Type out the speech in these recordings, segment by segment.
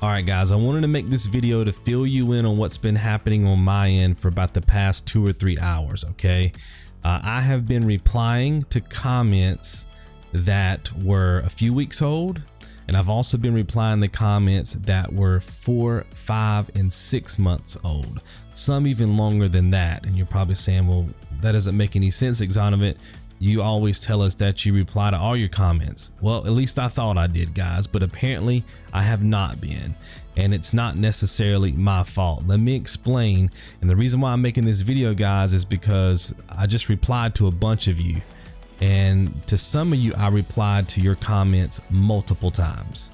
All right, guys, I wanted to make this video to fill you in on what's been happening on my end for about the past 2 or 3 hours. Okay. I have been replying to comments that were a few weeks old, and I've also been replying to comments that were 4, 5, and 6 months old, some even longer than that. And you're probably saying, well, that doesn't make any sense, Xonovan. You always tell us that you reply to all your comments. Well, at least I thought I did, guys, but apparently I have not been, and it's not necessarily my fault. Let me explain. And the reason why I'm making this video, guys, is because I just replied to a bunch of you, and to some of you I replied to your comments multiple times.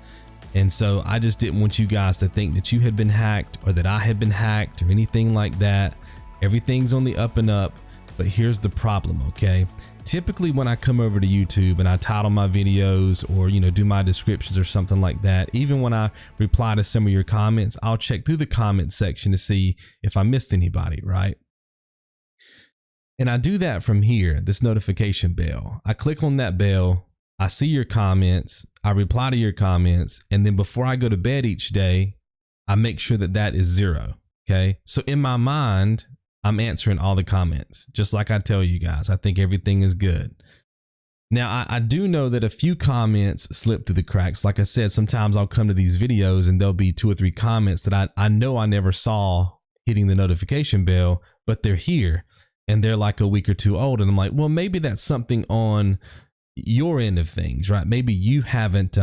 And so I just didn't want you guys to think that you had been hacked or that I had been hacked or anything like that. Everything's on the up and up, but here's the problem, okay? Typically when I come over to YouTube and I title my videos or, you know, do my descriptions or something like that, even when I reply to some of your comments, I'll check through the comment section to see if I missed anybody, right? And I do that from here, this notification bell. I click on that bell, I see your comments, I reply to your comments, and then before I go to bed each day, I make sure that that is 0, okay? So in my mind, I'm answering all the comments, just like I tell you guys. I think everything is good. Now, I do know that a few comments slip through the cracks. Like I said, sometimes I'll come to these videos and there'll be 2 or 3 comments that I know I never saw hitting the notification bell, but they're here and they're like a week or 2 old. And I'm like, well, maybe that's something on your end of things, right? Maybe you haven't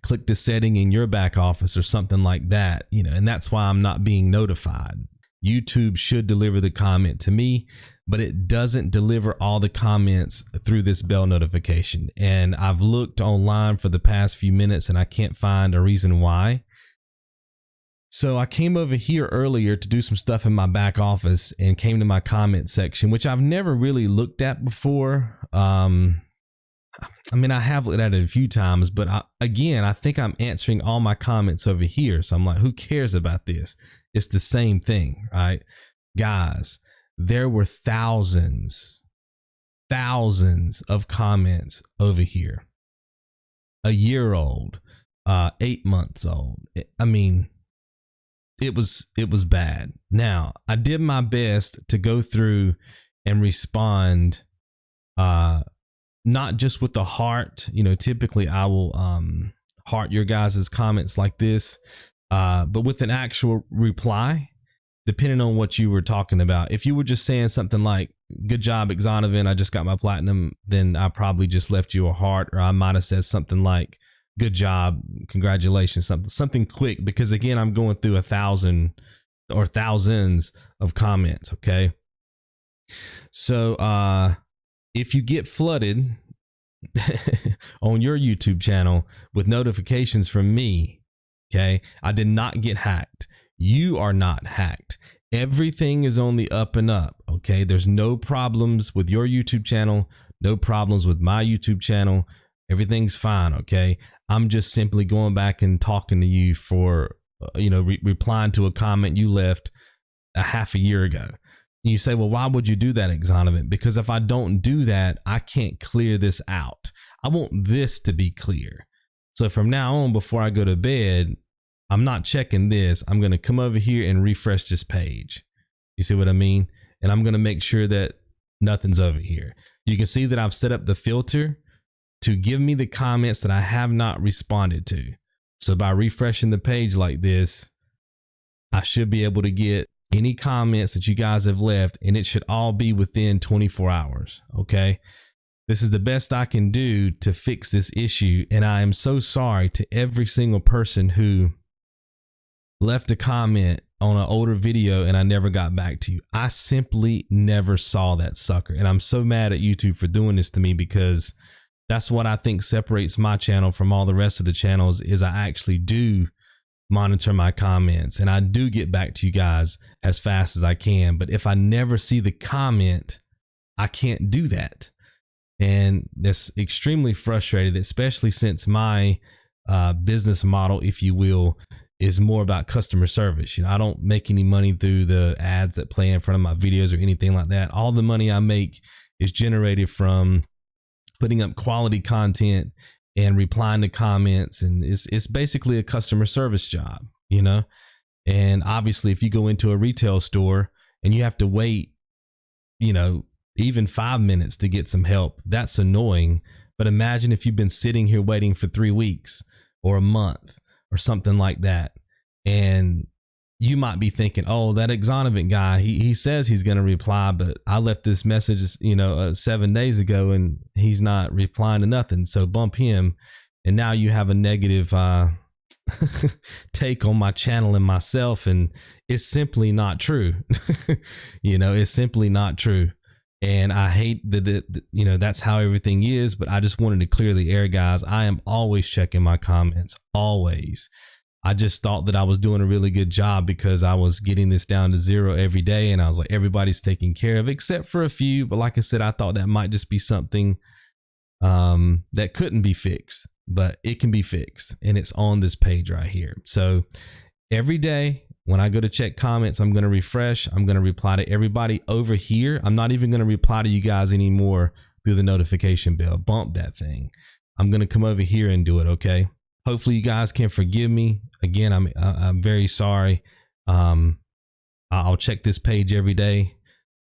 clicked a setting in your back office or something like that, you know, and that's why I'm not being notified. YouTube should deliver the comment to me, but it doesn't deliver all the comments through this bell notification. And I've looked online for the past few minutes and I can't find a reason why. So I came over here earlier to do some stuff in my back office and came to my comment section, which I've never really looked at before. I mean, I have looked at it a few times, but again, I think I'm answering all my comments over here. So I'm like, who cares about this? It's the same thing, right? Guys, there were thousands of comments over here. A year old, 8 months old. I mean, it was bad. Now, I did my best to go through and respond, not just with the heart. You know, typically I will heart your guys' comments like this, but with an actual reply, depending on what you were talking about. If you were just saying something like, good job, Xonovan, I just got my platinum, then I probably just left you a heart, or I might have said something like, good job, congratulations, something quick, because again, I'm going through 1,000 or thousands of comments, okay? So, if you get flooded on your YouTube channel with notifications from me, okay, I did not get hacked. You are not hacked. Everything is on the up and up, okay? There's no problems with your YouTube channel, no problems with my YouTube channel. Everything's fine, okay? I'm just simply going back and talking to you for, you know, replying to a comment you left a half a year ago. And you say, well, why would you do that, Xonovan? Because if I don't do that, I can't clear this out. I want this to be clear. So from now on, before I go to bed, I'm not checking this. I'm going to come over here and refresh this page. You see what I mean? And I'm going to make sure that nothing's over here. You can see that I've set up the filter to give me the comments that I have not responded to. So by refreshing the page like this, I should be able to get any comments that you guys have left, and it should all be within 24 hours. Okay. This is the best I can do to fix this issue. And I am so sorry to every single person who left a comment on an older video and I never got back to you. I simply never saw that sucker. And I'm so mad at YouTube for doing this to me, because that's what I think separates my channel from all the rest of the channels, is I actually do monitor my comments and I do get back to you guys as fast as I can. But if I never see the comment, I can't do that. And that's extremely frustrated, especially since my business model, if you will, is more about customer service. You know, I don't make any money through the ads that play in front of my videos or anything like that. All the money I make is generated from putting up quality content and replying to comments, and it's basically a customer service job, you know. And obviously if you go into a retail store and you have to wait, you know, even 5 minutes to get some help, that's annoying. But imagine if you've been sitting here waiting for 3 weeks or a month or something like that, and you might be thinking, oh, that Exonovant guy, he says he's going to reply, but I left this message, you know, 7 days ago and he's not replying to nothing. So bump him. And now you have a negative take on my channel and myself. And it's simply not true. You know, it's simply not true. And I hate that, you know, that's how everything is. But I just wanted to clear the air, guys. I am always checking my comments, always. I just thought that I was doing a really good job because I was getting this down to 0 every day. And I was like, everybody's taking care of it, except for a few. But like I said, I thought that might just be something that couldn't be fixed, but it can be fixed. And it's on this page right here. So every day when I go to check comments, I'm going to refresh. I'm going to reply to everybody over here. I'm not even going to reply to you guys anymore through the notification bell. Bump that thing. I'm going to come over here and do it. Okay. Hopefully you guys can forgive me. Again, I'm very sorry. I'll check this page every day,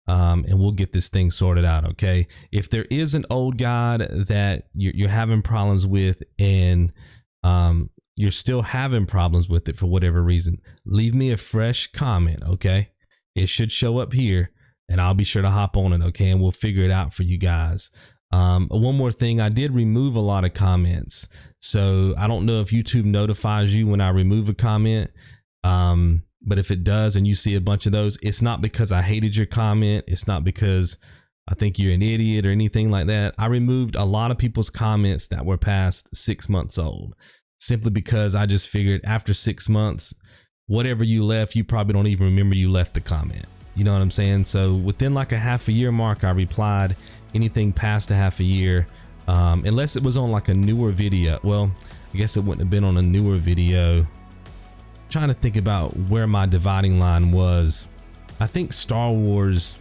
and we'll get this thing sorted out. Okay. If there is an old guide that you're having problems with, and you're still having problems with it for whatever reason, leave me a fresh comment. Okay. It should show up here and I'll be sure to hop on it. Okay. And we'll figure it out for you guys. One more thing, I did remove a lot of comments. So I don't know if YouTube notifies you when I remove a comment. But if it does and you see a bunch of those, it's not because I hated your comment. It's not because I think you're an idiot or anything like that. I removed a lot of people's comments that were past 6 months old, simply because I just figured after 6 months, whatever you left, you probably don't even remember you left the comment. You know what I'm saying? So within like a half a year mark, I replied. Anything past a half a year, unless it was on like a newer video. Well, I guess it wouldn't have been on a newer video. Trying to think about where my dividing line was. I think Star Wars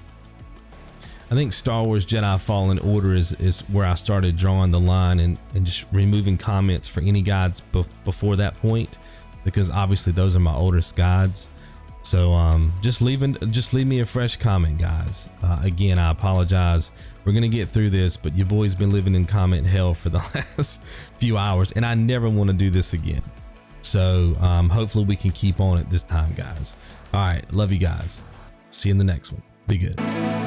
Jedi Fallen Order is where I started drawing the line and just removing comments for any guides before that point, because obviously those are my oldest guides. So just leave me a fresh comment, guys. Again, I apologize. We're gonna get through this, but your boy's been living in comment hell for the last few hours, and I never want to do this again. So hopefully we can keep on it this time, guys. All right, love you guys. See you in the next one. Be good.